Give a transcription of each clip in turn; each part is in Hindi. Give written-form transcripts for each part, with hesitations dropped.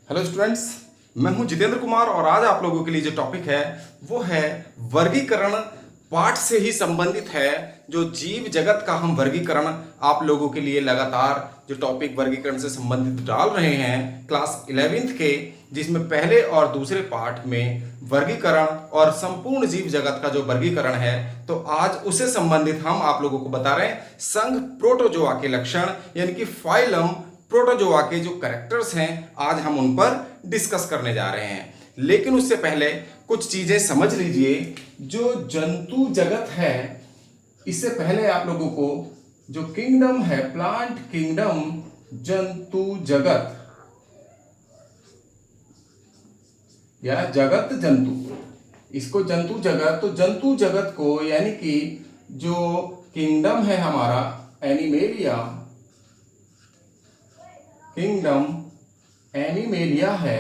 हेलो स्टूडेंट्स, मैं हूं जितेंद्र कुमार और आज आप लोगों के लिए जो टॉपिक है वो है वर्गीकरण। पाठ से ही संबंधित है। जो जीव जगत का हम वर्गीकरण आप लोगों के लिए लगातार जो टॉपिक वर्गीकरण से संबंधित डाल रहे हैं क्लास 11th के, जिसमें पहले और दूसरे पाठ में वर्गीकरण और संपूर्ण जीव जगत का जो वर्गीकरण है, तो आज उससे संबंधित हम आप लोगों को बता रहे हैं संघ प्रोटोजोआ के लक्षण, यानी कि फाइलम प्रोटोजोआ के जो कैरेक्टर्स हैं आज हम उन पर डिस्कस करने जा रहे हैं। लेकिन उससे पहले कुछ चीजें समझ लीजिए। जो जंतु जगत है, इससे पहले आप लोगों को जो किंगडम है, प्लांट किंगडम, जंतु जगत या जगत जंतु, इसको जंतु जगत, तो जंतु जगत को यानी कि जो किंगडम है हमारा एनिमेलिया, किंगडम एनिमेलिया है,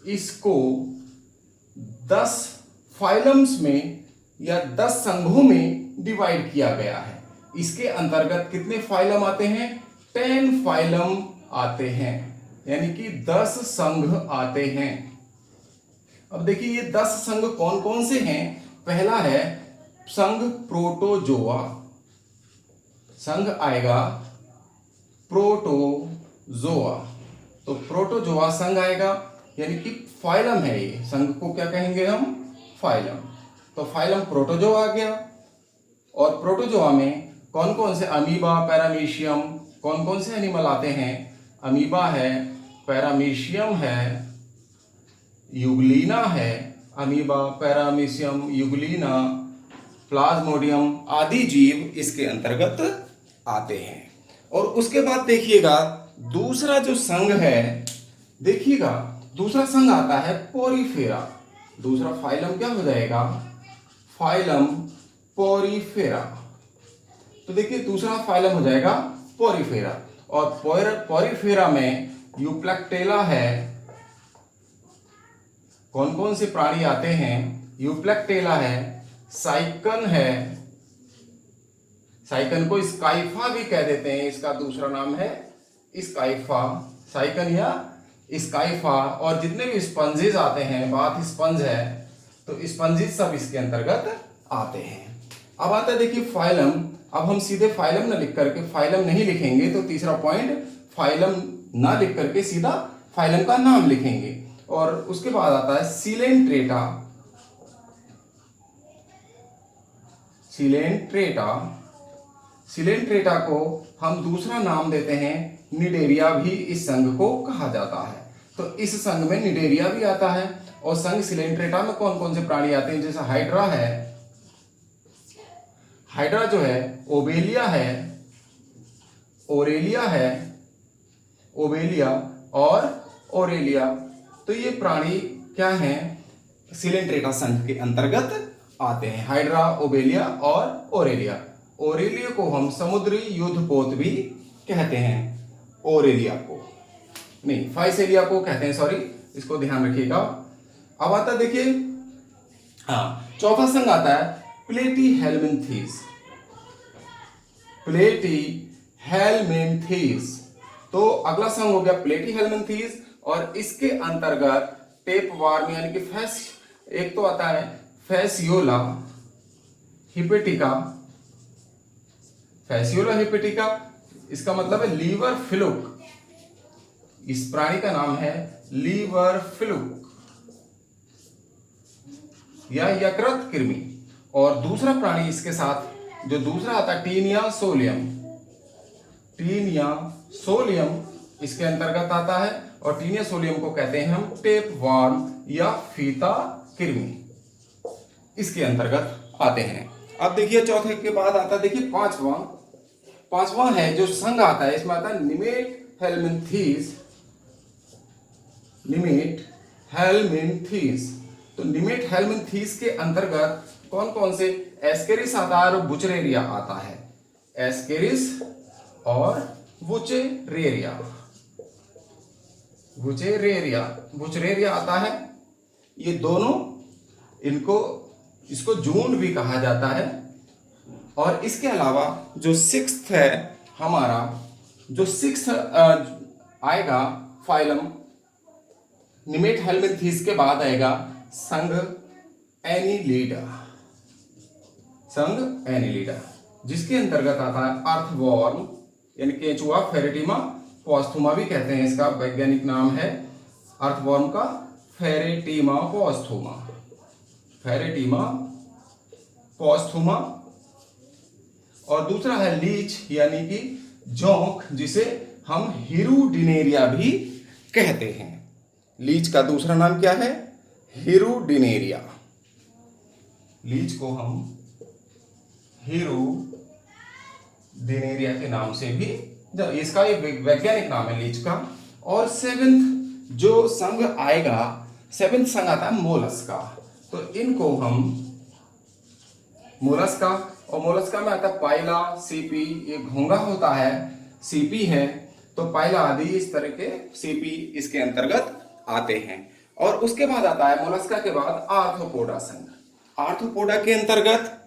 इसको 10 फाइलम्स में या 10 संघों में डिवाइड किया गया है। इसके अंतर्गत कितने फाइलम आते हैं? 10 फाइलम आते हैं, यानी कि 10 संघ आते हैं। अब देखिए ये 10 संघ कौन कौन से हैं। पहला है संघ प्रोटोजोआ, संघ आएगा प्रोटोजोआ, तो प्रोटोजोआ संघ आएगा, यानी कि फाइलम है ये। संघ को क्या कहेंगे हम? फाइलम। तो फाइलम प्रोटोजोआ आ गया। और प्रोटोजोआ में कौन कौन से? अमीबा, पैरामीशियम, कौन कौन से एनिमल आते हैं? अमीबा है, पैरामीशियम है, यूग्लिना है, अमीबा, पैरामीशियम, यूग्लिना, प्लाज्मोडियम आदि जीव इसके अंतर्गत आते हैं। और उसके बाद देखिएगा दूसरा जो संघ है, देखिएगा दूसरा संघ आता है पोरीफेरा। दूसरा फाइलम क्या हो जाएगा? Phylum Porifera. तो देखिए दूसरा फाइलम हो जाएगा पोरीफेरा। और पोरीफेरा में यूप्लेक्टेला है। कौन कौन से प्राणी आते हैं? यूप्लेक्टेला है, साइकन है, साइकन को स्काइफा भी कह देते हैं, इसका दूसरा नाम है स्काइफा, साइकन या स्काइफा। और जितने भी स्पंजेस आते हैं, बात स्पंज है, तो स्पंजेस सब इसके अंतर्गत आते हैं। अब आता है देखिए फाइलम। अब हम सीधे फाइलम ना लिख करके, फाइलम नहीं लिखेंगे, तो तीसरा पॉइंट फाइलम ना लिख करके सीधा फाइलम का नाम लिखेंगे। और उसके बाद आता है सिलेंट्रेटा, सिलेंट्रेटा, सिलेंट्रेटा को हम दूसरा नाम देते हैं निडेरिया, भी इस संघ को कहा जाता है। तो इस संघ में निडेरिया भी आता है। और संघ सिलेंट्रेटा में कौन कौन से प्राणी आते हैं? जैसे हाइड्रा है, हाइड्रा जो है, ओबेलिया है, ओरेलिया है, ओबेलिया और ओरेलिया, तो ये प्राणी क्या हैं? सिलेंट्रेटा संघ के अंतर्गत आते हैं। हाइड्रा, ओबेलिया और ओरेलिया। ओरेलिया को हम समुद्री युद्धपोत भी कहते हैं। ओरेलिया को नहीं, फाइसेलिया को कहते हैं, सॉरी, इसको ध्यान रखिएगा। अब आता देखिए, हाँ, चौथा संघ आता है प्लेटीहेल्मिन्थीस, प्लेटीहेल्मिन्थीस। तो अगला संघ हो गया प्लेटीहेल्मिन्थीस। और इसके अंतर्गत टेपवार्म यानी कि एक तो आता है फैसियोला हिपेटिका, फैसियोला हिपेटिका, इसका मतलब है लीवर फ्लूक। इस प्राणी का नाम है लीवर फ्लूक या यकृत कृमि। और दूसरा प्राणी इसके साथ जो दूसरा आता है टीनिया सोलियम, टीनिया सोलियम इसके अंतर्गत आता है। और टीनिया सोलियम को कहते हैं हम टेपवार्म या फीता कृमि, इसके अंतर्गत आते हैं। अब देखिए चौथे के बाद आता है देखिए पांचवा है जो संघ आता है, इसमें आता है निमेट हेल्मिन्थीस, निमेट हेल्मिन्थीस। तो निमेट हेल्मिन्थीस के अंतर्गत कौन कौन से? एस्केरिस आता है और बुचरेरिया आता है, एस्केरिस और बुचरेरिया, बुचरेरिया, बुचरेरिया आता है। ये दोनों, इसको जून भी कहा जाता है। और इसके अलावा जो सिक्स्थ है हमारा, जो सिक्स्थ आएगा फाइलम, निमेट हेलमिंथीज के बाद आएगा संघ एनिलिडा, संघ एनिलिडा, जिसके अंतर्गत आता है अर्थवॉर्म यानी केंचुआ, फेरेटिमा पॉस्थुमा भी कहते हैं, इसका वैज्ञानिक नाम है अर्थवॉर्म का फेरेटिमा पॉस्थुमा, फेरेटिमा पॉस्थुमा। और दूसरा है लीच यानी कि जोंक, जिसे हम हिरुडिनेरिया भी कहते हैं। लीच का दूसरा नाम क्या है? हिरुडिनेरिया। लीच को हम हिरुडिनेरिया के नाम से भी, इसका एक वैज्ञानिक नाम है लीच का। और सेवेंथ जो संघ आएगा, सेवेंथ संघ आता है मोलस्का। तो इनको हम मोलस्का, और मोलस्का में आता है पाइला, सीपी, ये घोंगा होता है, सीपी है, तो पाइला आदि इस तरह के सीपी इसके अंतर्गत आते हैं। और उसके बाद आता है मोलस्का के बाद आर्थ्रोपोडा संघ। आर्थ्रोपोडा के अंतर्गत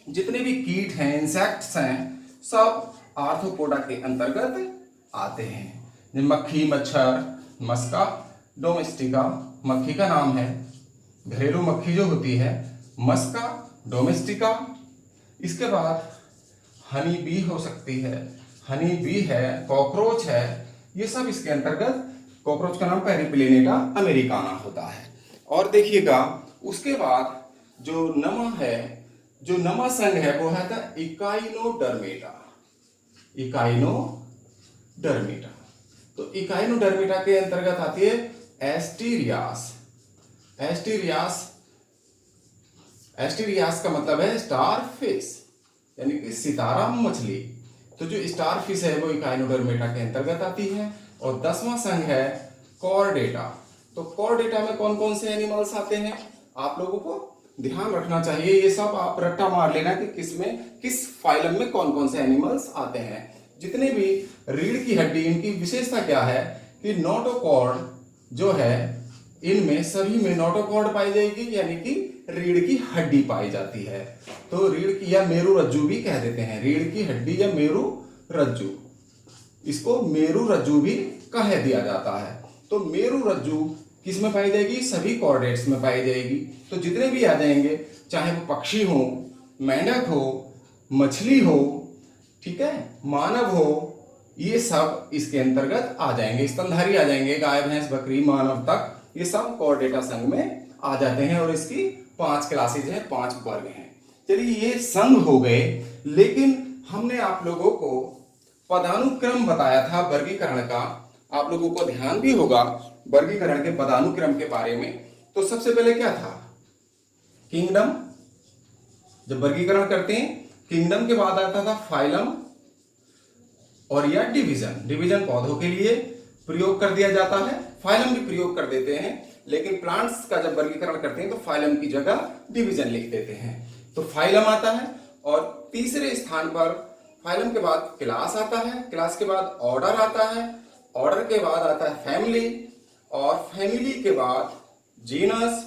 जितने भी कीट हैं, इंसेक्ट्स हैं, सब आर्थ्रोपोडा के अंतर्गत आते हैं। मक्खी, मच्छर, मस्का डोमेस्टिका मक्खी का नाम है, घरेलू मक्खी जो होती है मस्का डोमेस्टिका। इसके बाद हनी बी हो सकती है, हनी बी है, कॉकरोच है, ये सब इसके अंतर्गत। कॉकरोच का नाम पेरिप्लेनेटा अमेरिकाना होता है। और देखिएगा उसके बाद जो नमा है, जो नमा संघ है वो है इकाइनोडर्मेटा, इकाइनोडर्मेटा। तो इकाइनोडर्मेटा के अंतर्गत आती है एस्टीरियास। एस्टीरियास, एस्टीरियास का मतलब है स्टार फिश यानी कि सितारा मछली। तो जो स्टार फिश है वो इकाइनोडर्मेटा के अंतर्गत आती है। और 10वां संघ है कॉर्डेटा। तो कॉर्डेटा में कौन कौन से एनिमल्स आते हैं आप लोगों को ध्यान रखना चाहिए। ये सब आप रट्टा मार लेना कि किस फाइलम में कौन कौन से एनिमल्स आते हैं। जितने भी रीढ़ की हड्डी, इनकी विशेषता क्या है कि नोटोकॉर्ड जो है, इनमें सभी में नोटोकॉर्ड पाई जाएगी, यानी कि रीढ़ की हड्डी पाई जाती है। तो रीढ़ की या मेरु रज्जु भी कह देते हैं, रीढ़ की हड्डी या मेरु रज्जु, इसको मेरु रज्जु भी कह दिया जाता है। तो मेरु रज्जु किस में पाई जाएगी? सभी कॉर्डेट्स में पाई जाएगी। तो जितने भी आ जाएंगे, चाहे वो पक्षी हो, मेंढक हो, मछली हो, ठीक है, मानव हो, ये सब इसके अंतर्गत आ जाएंगे। स्तनधारी आ जाएंगे, गाय, भैंस, बकरी, मानव तक, ये सब कॉर्डेटा संघ में आ जाते हैं। और इसकी 5 क्लासेज हैं, 5 वर्ग हैं। चलिए ये संघ हो गए, लेकिन हमने आप लोगों को पदानुक्रम बताया था वर्गीकरण का। आप लोगों को ध्यान भी होगा वर्गीकरण के पदानुक्रम के बारे में। तो सबसे पहले क्या था? किंगडम। जब वर्गीकरण करते हैं, किंगडम के बाद आता था फाइलम और या डिवीजन। डिवीजन पौधों के लिए प्रयोग कर दिया जाता है, फाइलम भी प्रयोग कर देते हैं, लेकिन प्लांट्स का जब वर्गीकरण करते हैं तो फाइलम की जगह डिवीजन लिख देते हैं। तो फाइलम आता है। और तीसरे स्थान पर फाइलम के बाद क्लास आता है, क्लास के बाद ऑर्डर आता है, ऑर्डर के बाद आता है फैमिली, और फैमिली के बाद जीनस,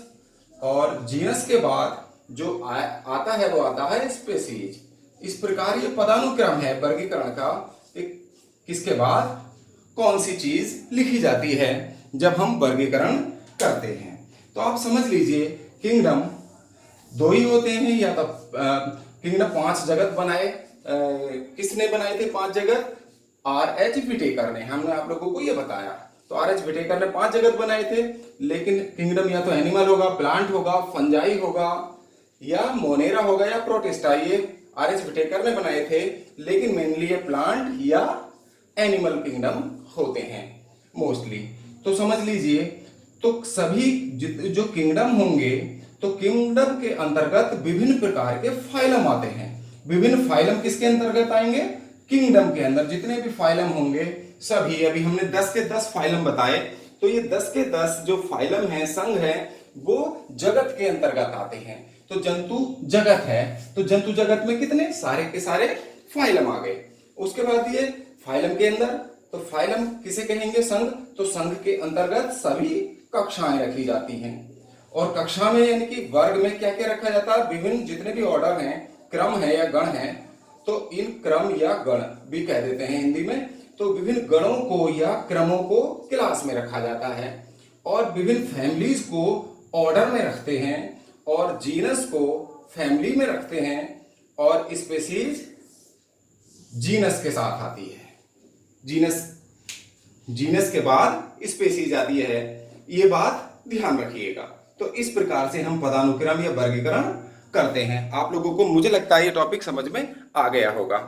और जीनस के बाद जो आता है वो आता है स्पीशीज। इस प्रकार ये पदानुक्रम है वर्गीकरण का, किसके बाद कौन सी चीज लिखी जाती है जब हम वर्गीकरण करते हैं। तो आप समझ लीजिए किंगडम 2 ही होते हैं, या तो किंगडम 5 जगत बनाए, किसने बनाए थे 5 जगत? R.H. विटेकर ने, हमने आप लोगों को ये बताया। तो R.H. विटेकर ने 5 जगत बनाए थे। लेकिन किंगडम या तो एनिमल होगा, प्लांट होगा, फंजाई होगा, या मोनेरा होगा, या प्रोटिस्टा, ये R.H. विटेकर ने बनाए थे। लेकिन मेनली ये प्लांट या एनिमल किंगडम होते हैं मोस्टली। तो समझ लीजिए, तो सभी जो किंगडम होंगे, तो किंगडम के अंतर्गत विभिन्न प्रकार के फाइलम आते हैं। विभिन्न फाइलम किसके अंतर्गत आएंगे? किंगडम के अंदर जितने भी फाइलम होंगे सभी, अभी हमने 10 के 10 फाइलम बताए, तो ये 10 के 10 जो फाइलम है, संघ है, वो जगत के अंतर्गत आते हैं। तो जंतु जगत है, तो जंतु जगत में कितने सारे के सारे फाइलम आ गए। उसके बाद ये फाइलम के अंदर, तो फाइलम किसे कहेंगे? संघ। तो संघ के अंतर्गत सभी कक्षाएं रखी जाती हैं। और कक्षा में यानी कि वर्ग में क्या क्या रखा जाता है? विभिन्न जितने भी ऑर्डर हैं, क्रम है या गण है, तो इन क्रम या गण भी कह देते हैं हिंदी में। तो विभिन्न गणों को या क्रमों को क्लास में रखा जाता है। और विभिन्न फैमिलीज को ऑर्डर में रखते हैं और जीनस को फैमिली में रखते हैं और स्पेसीज जीनस के साथ आती है। जीनस के बाद स्पेसीज आती है, ये बात ध्यान रखिएगा। तो इस प्रकार से हम पदानुक्रम या वर्गीकरण करते हैं। आप लोगों को मुझे लगता है ये टॉपिक समझ में आ गया होगा।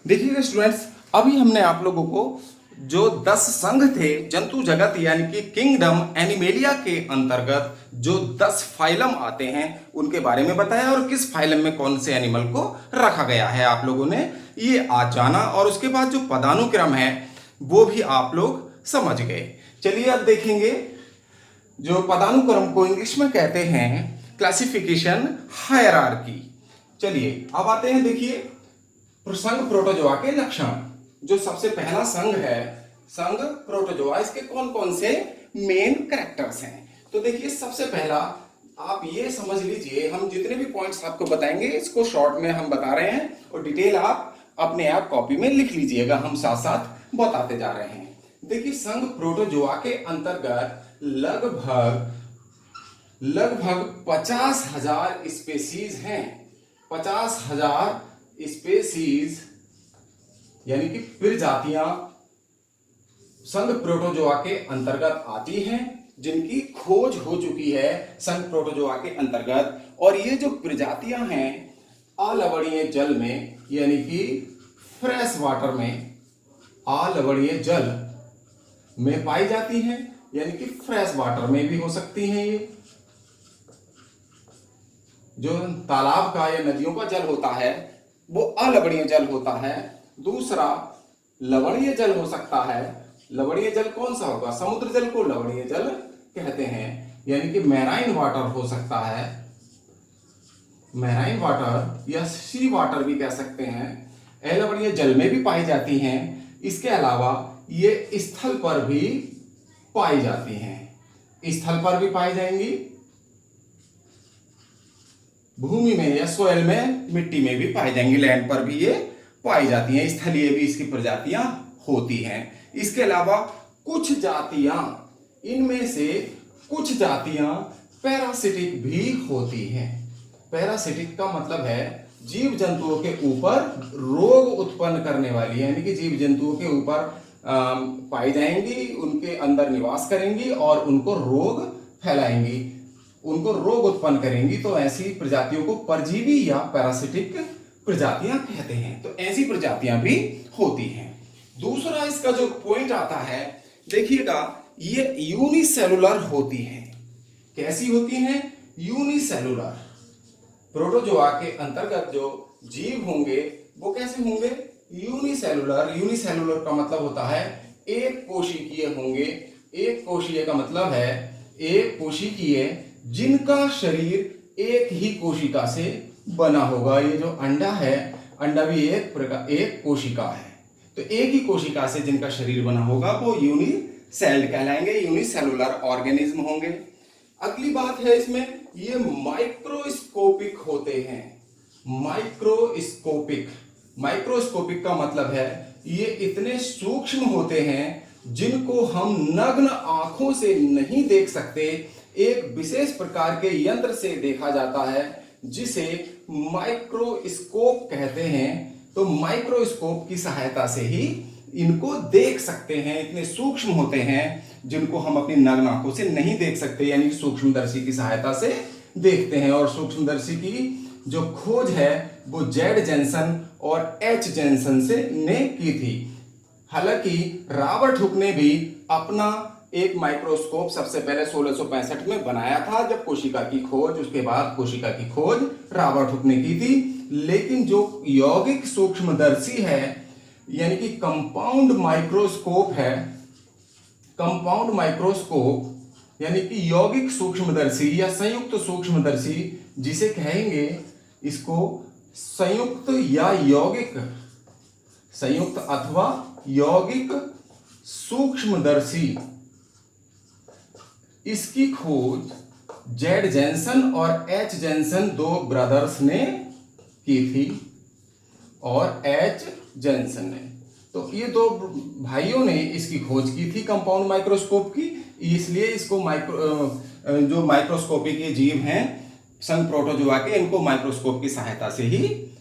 देखिएगा स्टूडेंट्स, अभी हमने आप लोगों को जो 10 संघ थे जंतु जगत यानी कि किंगडम एनिमेलिया के अंतर्गत जो 10 फाइलम आते हैं उनके बारे में बताया और किस फाइलम में कौन से एनिमल को रखा गया है आप लोगों ने ये आज जाना, और उसके बाद जो पदानुक्रम है वो भी आप लोग समझ गए। चलिए अब देखेंगे जो पदानुक्रम को इंग्लिश में कहते हैं क्लासिफिकेशन हायरार्की। चलिए अब आते हैं, देखिए संघ प्रोटोजोआ के लक्षण। जो सबसे पहला संघ है संघ प्रोटोजोआ, इसके कौन कौन से मेन कैरेक्टर्स हैं। तो देखिए सबसे पहला आप ये समझ लीजिए, हम जितने भी पॉइंट्स आपको बताएंगे इसको शॉर्ट में हम बता रहे हैं और डिटेल आप अपने आप कॉपी में लिख लीजिएगा, हम साथ साथ बताते जा रहे हैं। देखिए संघ प्रोटोजोआ के अंतर्गत लगभग 50,000 स्पेसीज हैं। 50,000 स्पेसीज यानी कि प्रजातियां संघ प्रोटोजोआ के अंतर्गत आती हैं, जिनकी खोज हो चुकी है संघ प्रोटोजोआ के अंतर्गत। और ये जो प्रजातियां हैं अलवणीय जल में यानी कि फ्रेश वाटर में, अलवणीय जल में पाई जाती हैं, यानी कि फ्रेश वाटर में भी हो सकती हैं। ये जो तालाब का या नदियों का जल होता है वो अलवणीय जल होता है। दूसरा लवणीय जल हो सकता है। लवणीय जल कौन सा होगा? समुद्र जल को लवणीय जल कहते हैं, यानी कि मैराइन वाटर हो सकता है, मैराइन वाटर या सी वाटर भी कह सकते हैं। अलवणीय जल में भी पाई जाती हैं। इसके अलावा ये स्थल पर भी पाई जाती हैं, स्थल पर भी पाई जाएंगी, भूमि में या सोयल में मिट्टी में भी पाई जाएंगी, लैंड पर भी ये पाई जाती हैं, स्थलीय भी इसकी प्रजातियां होती हैं। इसके अलावा कुछ जातियां, इनमें से कुछ जातियां पैरासिटिक भी होती हैं। पैरासिटिक का मतलब है जीव जंतुओं के ऊपर रोग उत्पन्न करने वाली, यानी कि जीव जंतुओं के ऊपर पाई जाएंगी, उनके अंदर निवास करेंगी और उनको रोग फैलाएंगी, उनको रोग उत्पन्न करेंगी। तो ऐसी प्रजातियों को परजीवी या पैरासिटिक प्रजातियां कहते हैं। तो ऐसी प्रजातियां भी होती हैं। दूसरा इसका जो पॉइंट आता है, देखिएगा ये यूनिसेलुलर होती हैं। कैसी होती हैं? यूनिसेलुलर। प्रोटोजोआ के अंतर्गत जो जीव होंगे वो कैसे होंगे? यूनिसेलुलर। यूनिसेलुलर का मतलब होता है एक कोशिकीय होंगे। एक कोशिकीय का मतलब है एक कोशिकीय जिनका शरीर एक ही कोशिका से बना होगा। ये जो अंडा है, अंडा भी एक कोशिका है, तो एक ही कोशिका से जिनका शरीर बना होगा वो यूनिसेल्ड कहलाएंगे, यूनिसेलुलर ऑर्गेनिज्म होंगे। अगली बात है इसमें, ये माइक्रोस्कोपिक होते हैं। माइक्रोस्कोपिक, माइक्रोस्कोपिक का मतलब है ये इतने सूक्ष्म होते हैं जिनको हम नग्न आंखों से नहीं देख सकते। एक विशेष प्रकार के यंत्र से देखा जाता है जिसे माइक्रोस्कोप कहते हैं। तो माइक्रोस्कोप की सहायता से ही इनको देख सकते हैं। इतने सूक्ष्म होते हैं जिनको हम अपनी नग्न आंखों से नहीं देख सकते, यानी सूक्ष्मदर्शी की सहायता से देखते हैं। और सूक्ष्मदर्शी की जो खोज है वो जेड जेनसन और एच जेनसन ने की थी। हालांकि रॉबर्ट हुक ने भी अपना एक माइक्रोस्कोप सबसे पहले 1665 में बनाया था, जब कोशिका की खोज, उसके बाद कोशिका की खोज रॉबर्ट हुक ने की थी। लेकिन जो यौगिक सूक्ष्मदर्शी है यानी कि कंपाउंड माइक्रोस्कोप है, कंपाउंड माइक्रोस्कोप यानी कि यौगिक सूक्ष्मदर्शी या संयुक्त सूक्ष्मदर्शी जिसे कहेंगे, इसको संयुक्त या यौगिक, संयुक्त अथवा यौगिक सूक्ष्मदर्शी, इसकी खोज जेड जेनसन और एच जेनसन दो ब्रदर्स ने की थी, और एच जेनसन ने, तो ये दो भाइयों ने इसकी खोज की थी कंपाउंड माइक्रोस्कोप की। इसलिए इसको जो माइक्रोस्कोपी के जीव हैं संघ प्रोटोजोआ के, इनको माइक्रोस्कोप की सहायता से ही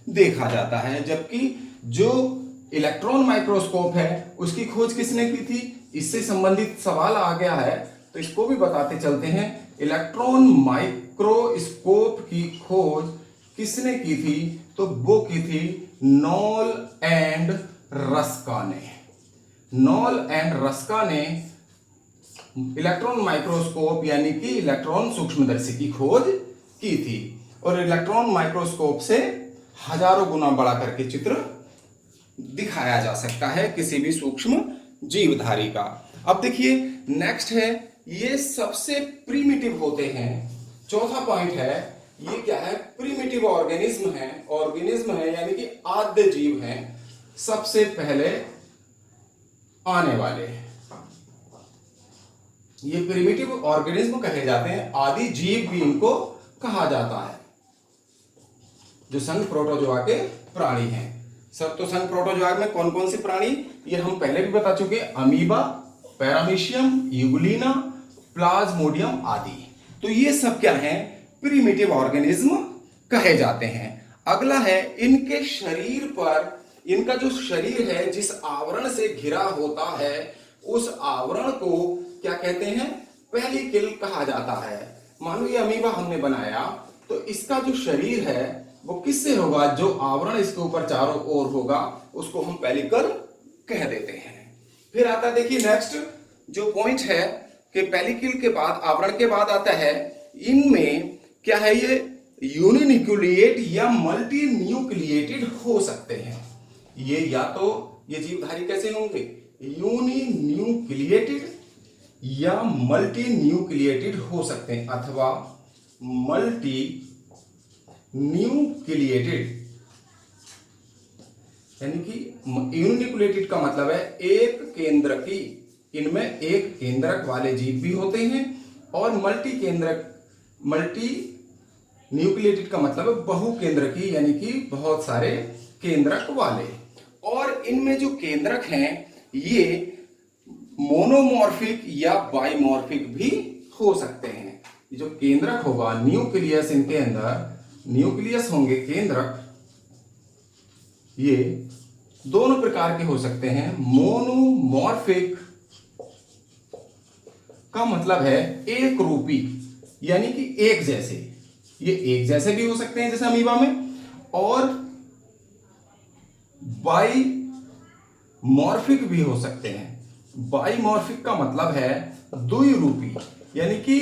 देखा जाता है। जबकि जो इलेक्ट्रॉन माइक्रोस्कोप है उसकी खोज किसने की थी, इससे संबंधित सवाल आ गया है तो इसको भी बताते चलते हैं। इलेक्ट्रॉन माइक्रोस्कोप की खोज किसने की थी, तो वो की थी नॉल एंड रस्का ने। नॉल एंड रस्का ने इलेक्ट्रॉन माइक्रोस्कोप यानी कि इलेक्ट्रॉन सूक्ष्मदर्शी की खोज की थी और इलेक्ट्रॉन माइक्रोस्कोप से हजारों गुना बड़ा करके चित्र दिखाया जा सकता है किसी भी सूक्ष्म जीवधारी का। अब देखिए नेक्स्ट है, ये सबसे प्रीमिटिव होते हैं। चौथा पॉइंट है, ये क्या है, प्रीमिटिव ऑर्गेनिज्म है यानी कि आद्य जीव हैं, सबसे पहले आने वाले। ये प्रीमिटिव ऑर्गेनिज्म कहे जाते हैं, आदि जीव भी इनको कहा जाता है, जो संघ प्रोटोजोआ के प्राणी हैं। सब तो संघ प्रोटोजोआ में कौन कौन से प्राणी, ये हम पहले भी बता चुके, अमीबा, पैरामीशियम, यूग्लिना, प्लाज्मोडियम आदि। तो ये सब क्या है, प्रीमिटिव ऑर्गेनिज्म कहे जाते हैं। अगला है, इनके शरीर पर, इनका जो शरीर है जिस आवरण से घिरा होता है उस आवरण को क्या कहते हैं, पेलिकल कहा जाता है। मान लो ये अमीबा हमने बनाया तो इसका जो शरीर है वो किससे होगा, जो आवरण इसके ऊपर चारों ओर होगा उसको हम पेलिकल कह देते हैं। फिर आता देखिए नेक्स्ट जो पॉइंट है कि पेलिकल के बाद, आवरण के बाद आता है, इनमें क्या है, ये यूनिन्यूक्लिएट या मल्टी न्यूक्लिएटेड हो सकते हैं। ये या तो ये जीवधारी कैसे होंगे, यूनिन्यूक्लिएटेड या मल्टी न्यूक्लिएटेड हो सकते हैं अथवा मल्टी न्यूक्लिएटेड, यानी कि यूनिन्यूक्लिएटेड का मतलब है एक केंद्रकी, इनमें एक केंद्रक वाले जीव भी होते हैं, और मल्टी न्यूक्लिएटेड का मतलब है बहु केंद्रकी, यानी कि बहुत सारे केंद्रक वाले। और इनमें जो केंद्रक हैं ये मोनोमॉर्फिक या बाइमॉर्फिक भी हो सकते हैं। जो केंद्रक होगा न्यूक्लियस, इनके अंदर न्यूक्लियस होंगे केंद्रक, ये दोनों प्रकार के हो सकते हैं। मोनोमॉर्फिक का मतलब है एक रूपी, यानी कि एक जैसे, ये एक जैसे भी हो सकते हैं जैसे अमीबा में, और बाइमॉर्फिक भी हो सकते हैं। बाइमॉर्फिक का मतलब है द्विरूपी, यानी कि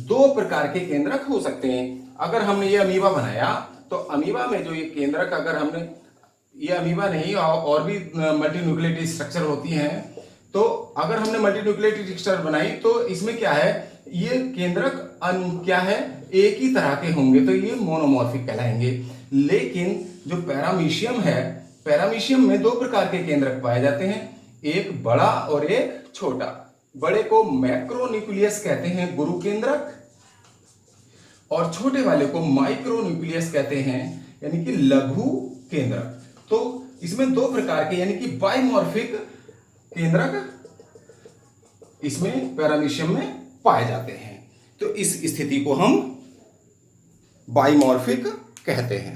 दो प्रकार के केंद्रक हो सकते हैं। अगर हमने ये अमीबा बनाया तो अमीबा में जो ये केंद्रक, अगर हमने ये अमीबा नहीं और भी मल्टी न्यूक्लिएटेड स्ट्रक्चर होती हैं, तो अगर हमने मल्टी न्यूक्लिएटेड स्ट्रक्चर बनाई तो इसमें क्या है, ये केंद्रक क्या है, एक ही तरह के होंगे, तो ये मोनोमॉर्फिक कहलाएंगे। लेकिन जो पैरामीशियम है, पैरामीशियम में दो प्रकार के केंद्रक पाए जाते हैं, एक बड़ा और एक छोटा। बड़े को मैक्रोन्यूक्लियस कहते हैं, गुरु केंद्रक, और छोटे वाले को माइक्रोन्यूक्लियस कहते हैं, यानी कि लघु केंद्रक। तो इसमें दो प्रकार के, यानी कि बाइमॉर्फिक केंद्रक इसमें पैरामीशियम में पाए जाते हैं। तो इस स्थिति को हम बाइमॉर्फिक कहते हैं।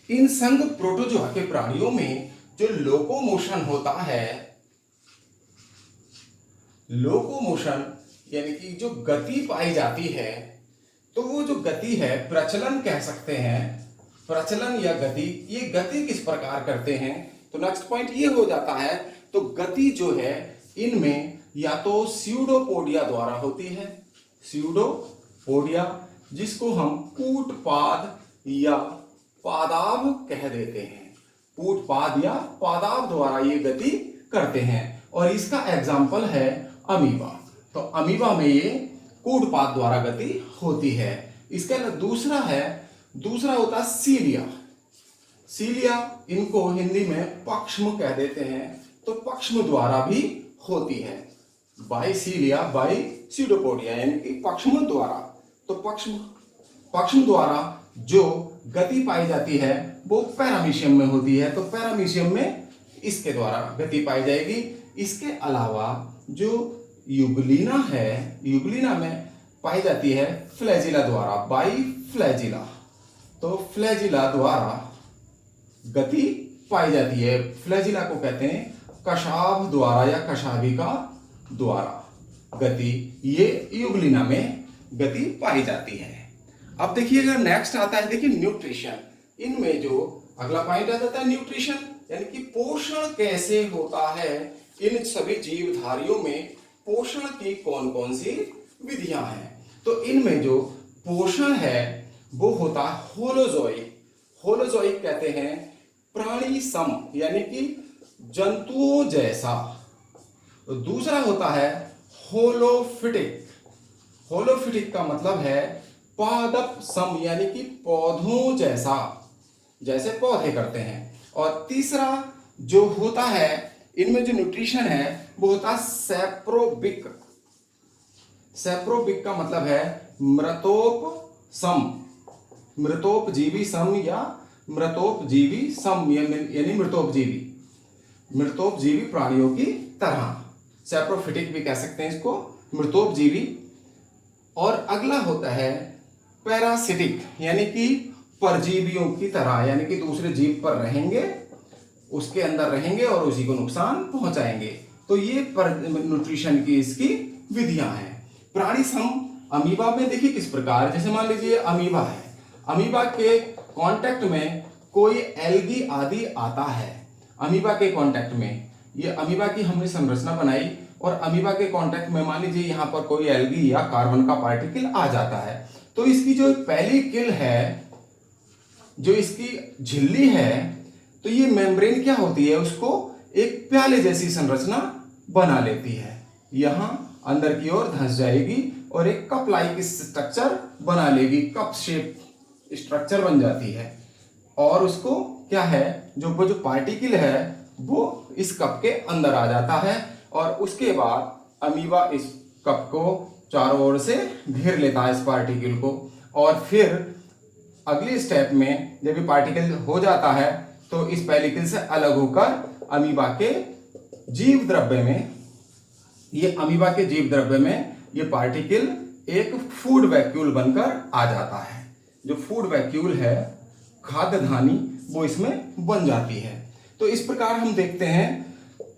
इन संघ प्रोटोजोआ के प्राणियों में जो लोकोमोशन होता है, लोकोमोशन यानी कि जो गति पाई जाती है, तो वो जो गति है प्रचलन कह सकते हैं। प्रचलन या गति, ये गति किस प्रकार करते हैं, तो नेक्स्ट पॉइंट ये हो जाता है। तो गति जो है इनमें या तो स्यूडोपोडिया द्वारा होती है, स्यूडोपोडिया जिसको हम कूटपाद या पादाभ कह देते हैं। कूटपाद या पादाभ द्वारा ये गति करते हैं, और इसका एग्जाम्पल है अमीबा। तो अमीबा में ये कूटपाद द्वारा गति होती है। इसके दूसरा होता सीलिया। सीलिया इनको हिंदी में पक्ष्म कह देते हैं, तो पक्ष्म द्वारा भी होती है। बाई सीलिया बाई स्यूडोपोडिया, यानी कि पक्ष्म द्वारा। तो पक्ष्म द्वारा जो गति पाई जाती है वो पैरामीशियम में होती है, तो पैरामीशियम में इसके द्वारा गति पाई जाएगी। इसके अलावा जो युगलिना है, युगलिना में पाई जाती है फ्लैजिला द्वारा, बाई फ्लैजिला। तो फ्लैजिला द्वारा गति पाई जाती है। फ्लैजिला को कहते हैं कशाभ द्वारा या कशाभिका द्वारा गति, ये युगलिना में गति पाई जाती है। अब देखिए अगर नेक्स्ट आता है, देखिए न्यूट्रिशन। इनमें जो अगला पॉइंट आ जाता है न्यूट्रिशन, यानी कि पोषण कैसे होता है। इन सभी जीवधारियों में पोषण की कौन कौन सी विधियां हैं। तो इनमें जो पोषण है वो होता है होलोजोइक। होलोजोइक कहते हैं प्राणी सम, यानी कि जंतुओं जैसा। तो दूसरा होता है होलोफिटिक। होलोफिटिक का मतलब है पादप सम, यानी कि पौधों जैसा, जैसे पौधे करते हैं। और तीसरा जो होता है इनमें जो न्यूट्रिशन है वो होता है सैप्रोबिक। सैप्रोबिक का मतलब है मृतोप सम, मृतोपजीवी सम या मृतोपजीवी सम, यानी मृतोपजीवी, मृतोपजीवी प्राणियों की तरह। सैप्रोफिटिक भी कह सकते हैं इसको, मृतोपजीवी। और अगला होता है पैरासिटिक, यानी कि परजीवियों की तरह, यानी कि दूसरे जीव पर रहेंगे, उसके अंदर रहेंगे और उसी को नुकसान पहुंचाएंगे। तो ये न्यूट्रिशन की इसकी विधियां हैं। प्राणी सम अमीबा में देखिए किस प्रकार, जैसे मान लीजिए अमीबा है, अमीबा के कांटेक्ट में कोई एल्गी आदि आता है। अमीबा के कांटेक्ट में, ये अमीबा की हमने संरचना बनाई और अमीबा के कांटेक्ट में मान लीजिए यहाँ पर कोई एल्गी या कार्बन का पार्टिकल आ जाता है, तो इसकी जो पहली किल है, जो इसकी झिल्ली है, तो ये मेम्ब्रेन क्या होती है, उसको एक प्याले जैसी संरचना बना लेती है। यहां अंदर की ओर धंस जाएगी और एक कप लाइक स्ट्रक्चर बना लेगी, कप शेप स्ट्रक्चर बन जाती है। और उसको क्या है, जो पार्टिकल है वो इस कप के अंदर आ जाता है और उसके बाद अमीबा इस कप को चारों ओर से घेर लेता है, इस पार्टिकल को। और फिर अगली स्टेप में जब ये पार्टिकल हो जाता है तो इस पेलिकल से अलग होकर अमीबा के जीव द्रव्य में, ये अमीबा के जीव द्रव्य में ये पार्टिकल एक फूड वैक्यूल बनकर आ जाता है। जो फूड वैक्यूल है, खाद्य धानी, वो इसमें बन जाती है। तो इस प्रकार हम देखते हैं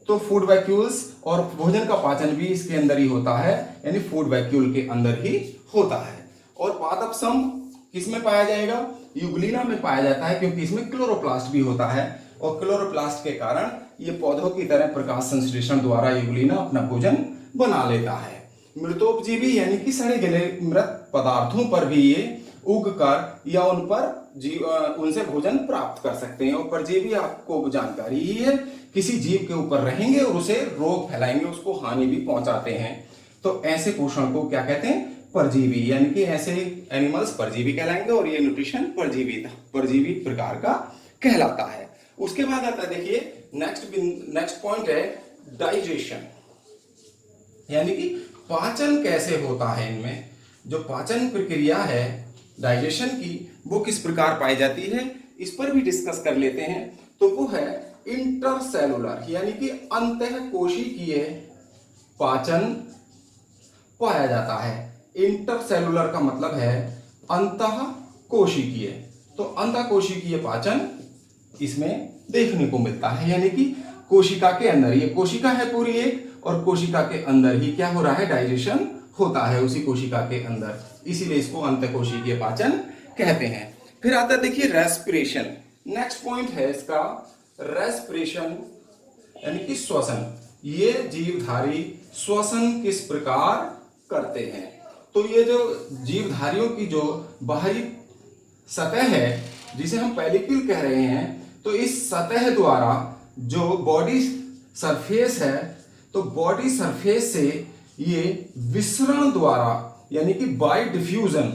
तो फूड वैक्यूल्स और भोजन का पाचन भी इसके अंदर ही होता है, यानी फूड वैक्यूल के अंदर ही होता है। और पादप सम किसमें पाया जाएगा, युगलिना में पाया जाता है, क्योंकि इसमें क्लोरोप्लास्ट भी होता है और क्लोरोप्लास्ट के कारण ये पौधों की तरह प्रकाश संश्लेषण द्वारा युगलिना अपना भोजन बना लेता है। मृतोपजीवी यानी कि सड़े गले मृत पदार्थों पर भी ये उग कर या उन पर उनसे भोजन प्राप्त कर सकते हैं। और परजीवी आपको जानकारी ही है, किसी जीव के ऊपर रहेंगे और उसे रोग फैलाएंगे, उसको हानि भी पहुंचाते हैं। तो ऐसे पोषण को क्या कहते हैं, परजीवी, यानी कि ऐसे एनिमल्स परजीवी कहलाएंगे और ये न्यूट्रिशन परजीवी प्रकार का कहलाता है। उसके बाद आता है देखिए नेक्स्ट पॉइंट है डाइजेशन, यानी कि पाचन कैसे होता है। इनमें जो पाचन प्रक्रिया है डाइजेशन की, वो किस प्रकार पाई जाती है, इस पर भी डिस्कस कर लेते हैं। तो वो है इंटरसेलुलर, यानी कि अंतःकोशिकीय पाचन पाया जाता है। इंटरसेलुलर का मतलब है अंतःकोशिकीय। तो अंतःकोशिकीय पाचन इसमें देखने को मिलता है, यानी कि कोशिका के अंदर, ये कोशिका है पूरी एक, और कोशिका के अंदर ही क्या हो रहा है, डाइजेशन होता है उसी कोशिका के अंदर, इसीलिए इसको अंतःकोशिकीय पाचन कहते हैं। फिर आता है देखिए रेस्पिरेशन। नेक्स्ट पॉइंट है इसका रेस्पिरेशन, यानी कि श्वसन। ये जीवधारी श्वसन किस प्रकार करते हैं। तो ये जो जीवधारियों की जो बाहरी सतह है, जिसे हम पेलिकल कह रहे हैं, तो इस सतह द्वारा जो बॉडी सरफेस है, तो बॉडी सरफेस से ये विसरण द्वारा, यानी कि बाय डिफ्यूजन,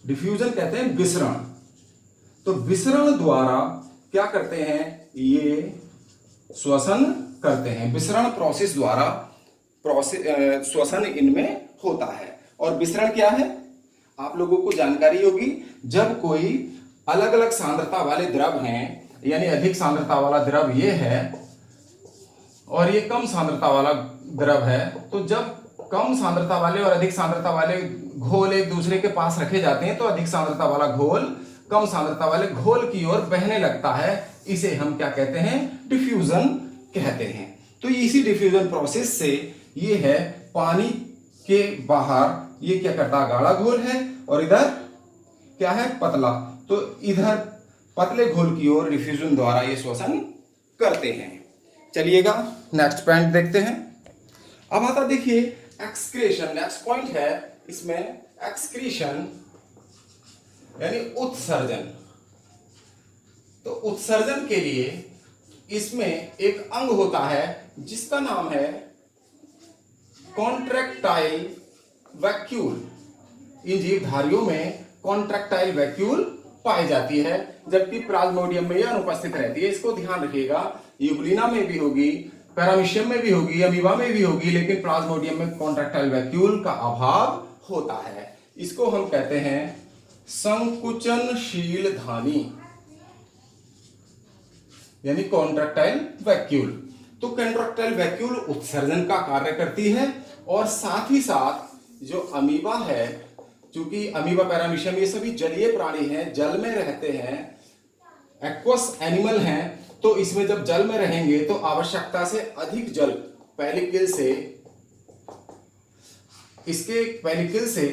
डिफ्यूजन कहते हैं विसरण। तो विसरण द्वारा क्या करते हैं, ये श्वसन करते हैं। विसरण प्रोसेस द्वारा श्वसन इनमें होता है। और विसरण क्या है, आप लोगों को जानकारी होगी, जब कोई अलग अलग सांद्रता वाले द्रव हैं, यानी अधिक सांद्रता वाला द्रव ये है, और ये कम सांद्रता वाला द्रव है। तो जब कम सांद्रता वाले और अधिक सांद्रता वाले घोल एक दूसरे के पास रखे जाते हैं तो अधिक सांद्रता वाला घोल कम सांद्रता वाले घोल की ओर बहने लगता है। इसे हम क्या कहते हैं? डिफ्यूजन कहते हैं। तो इसी डिफ्यूजन प्रोसेस से ये है पानी के बाहर ये क्या करता है? गाढ़ा घोल है और इधर क्या है? पतला। तो इधर पतले घोल की ओर डिफ्यूजन द्वारा ये श्वसन करते हैं। चलिएगा नेक्स्ट पॉइंट देखते हैं। अब आता देखिए एक्सक्रीशन। नेक्स्ट पॉइंट है इसमें एक्सक्रीशन यानी उत्सर्जन। तो उत्सर्जन के लिए इसमें एक अंग होता है जिसका नाम है कॉन्ट्रैक्टाइल वैक्यूल। इन जीवधारियों में कॉन्ट्रैक्टाइल वैक्यूल पाई जाती है, जबकि प्लाज्मोडियम में यह अनुपस्थित रहती है। इसको ध्यान रखिएगा, यूग्लिना में भी होगी, पैरामीशियम में भी होगी, अमीबा में भी होगी, लेकिन प्लाज्मोडियम में कॉन्ट्रैक्टाइल वैक्यूल का अभाव होता है। इसको हम कहते हैं संकुचनशील धानी यानी कॉन्ट्रैक्टाइल वैक्यूल। तो कॉन्ट्रैक्टाइल वैक्यूल उत्सर्जन का कार्य करती है और साथ ही साथ जो अमीबा है, क्योंकि अमीबा पैरामीशियम ये सभी जलीय प्राणी हैं, जल में रहते हैं, एक्वस एनिमल हैं, तो इसमें जब जल में रहेंगे तो आवश्यकता से अधिक जल पेलिकल से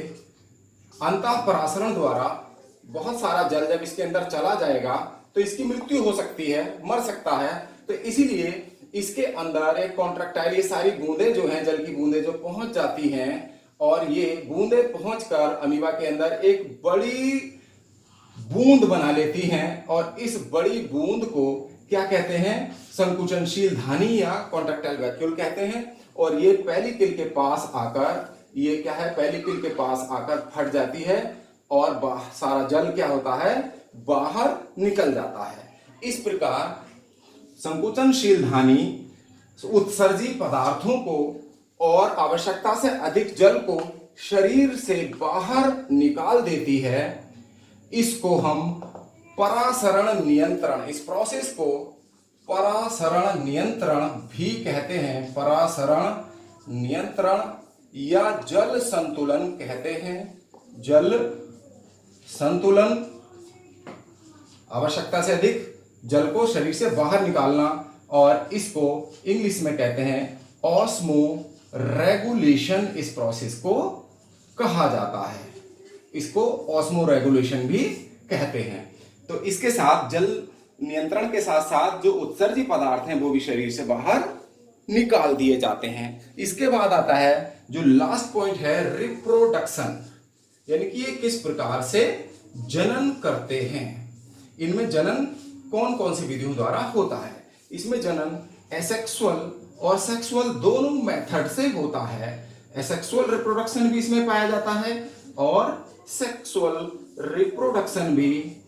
अंतःपरासरण द्वारा बहुत सारा जल जब इसके अंदर चला जाएगा तो इसकी मृत्यु हो सकती है, मर सकता है। तो इसीलिए इसके अंदर एक कॉन्ट्रैक्टाइल, ये सारी बूंदें जो हैं, जल की बूंदें जो पहुंच जाती हैं और ये बूंदें पहुंचकर अमीबा के अंदर एक बड़ी बूंद बना लेती हैं और इस बड़ी बूंद को क्या कहते हैं? संकुचनशील धानी या कॉन्ट्रैक्टाइल वैक्यूल कहते हैं। और ये पेलिकल के पास आकर, ये क्या है? पेलिकल के पास आकर फट जाती है और सारा जल क्या होता है? बाहर निकल जाता है। इस प्रकार संकुचनशील धानी उत्सर्जी पदार्थों को और आवश्यकता से अधिक जल को शरीर से बाहर निकाल देती है। इसको हम परासरण नियंत्रण, इस प्रोसेस को परासरण नियंत्रण भी कहते हैं। परासरण नियंत्रण या जल संतुलन कहते हैं। जल संतुलन, आवश्यकता से अधिक जल को शरीर से बाहर निकालना, और इसको इंग्लिश में कहते हैं ऑस्मो रेगुलेशन। इस प्रोसेस को कहा जाता है, इसको ऑस्मो रेगुलेशन भी कहते हैं। तो इसके साथ जल नियंत्रण के साथ साथ जो उत्सर्जी पदार्थ हैं वो भी शरीर से बाहर निकाल दिए जाते हैं। इसके बाद आता है जो लास्ट पॉइंट है रिप्रोडक्शन, यानी कि ये किस प्रकार से जनन करते हैं। इनमें जनन कौन कौन सी विधियों द्वारा होता है? इसमें जनन एसेक्सुअल और सेक्सुअल दोनों मेथड से होता है। एसेक्सुअल रिप्रोडक्शन भी इसमें पाया जाता है और सेक्सुअल रिप्रोडक्शन भी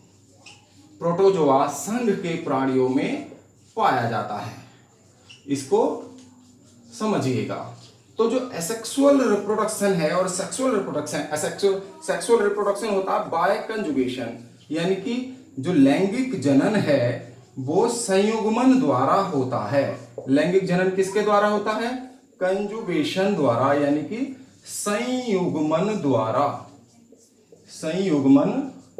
प्रोटोजोआ संघ के प्राणियों में पाया जाता है। इसको समझिएगा। तो जो एसेक्सुअल रिप्रोडक्शन है और सेक्सुअल रिप्रोडक्शन, सेक्सुअल रिप्रोडक्शन होता है बाय कंजुगेशन, यानी कि जो लैंगिक जनन है वो संयुग्मन द्वारा होता है। लैंगिक जनन किसके द्वारा होता है? कंजुगेशन द्वारा, यानी कि संयुग्मन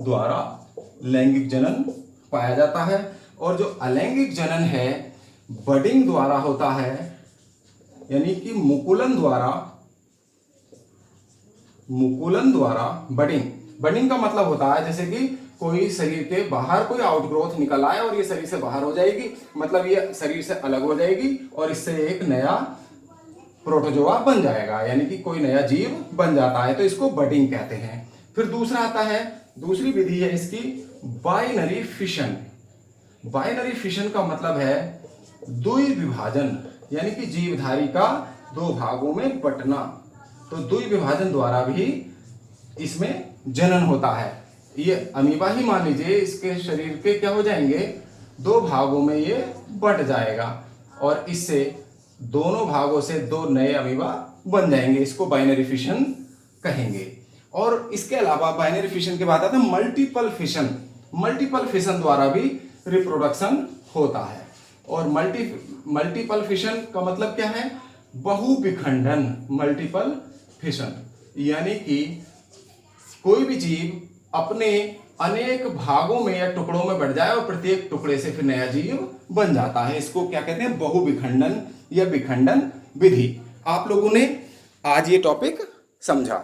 द्वारा लैंगिक जनन पाया जाता है। और जो अलैंगिक जनन है बडिंग द्वारा होता है, यानी कि मुकुलन द्वारा बडिंग का मतलब होता है जैसे कि कोई शरीर के बाहर कोई आउटग्रोथ निकल आए और ये शरीर से बाहर हो जाएगी, मतलब ये शरीर से अलग हो जाएगी और इससे एक नया प्रोटोजोआ बन जाएगा, यानी कि कोई नया जीव बन जाता है, तो इसको बडिंग कहते हैं। फिर दूसरा आता है, दूसरी विधि है इसकी बाइनरी फिशन। बाइनरी फिशन का मतलब है द्विविभाजन, यानी कि जीवधारी का दो भागों में बंटना। तो द्विविभाजन द्वारा भी इसमें जनन होता है। ये अमीबा ही मान लीजिए, इसके शरीर के क्या हो जाएंगे? दो भागों में ये बंट जाएगा और इससे दोनों भागों से दो नए अमीबा बन जाएंगे। इसको बाइनरी फिशन कहेंगे। और इसके अलावा बाइनरी फिशन के बाद आता है मल्टीपल फिशन। मल्टीपल फिशन द्वारा भी रिप्रोडक्शन होता है। और मल्टीपल फिशन का मतलब क्या है? बहुविखंडन, मल्टीपल फिशन, यानी कि कोई भी जीव अपने अनेक भागों में या टुकड़ों में बढ़ जाए और प्रत्येक टुकड़े से फिर नया जीव बन जाता है। इसको क्या कहते हैं? बहुविखंडन या विखंडन विधि। आप लोगों ने आज ये टॉपिक समझा।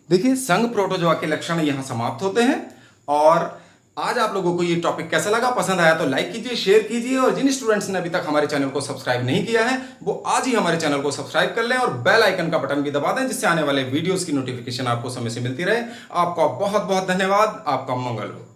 देखिए, संघ प्रोटोजोआ के लक्षण यहां समाप्त होते हैं। और आज आप लोगों को ये टॉपिक कैसा लगा? पसंद आया तो लाइक कीजिए, शेयर कीजिए, और जिन स्टूडेंट्स ने अभी तक हमारे चैनल को सब्सक्राइब नहीं किया है वो आज ही हमारे चैनल को सब्सक्राइब कर लें और बेल आइकन का बटन भी दबा दें, जिससे आने वाले वीडियोस की नोटिफिकेशन आपको समय से मिलती रहे। आपका बहुत बहुत धन्यवाद। आपका मंगल हो।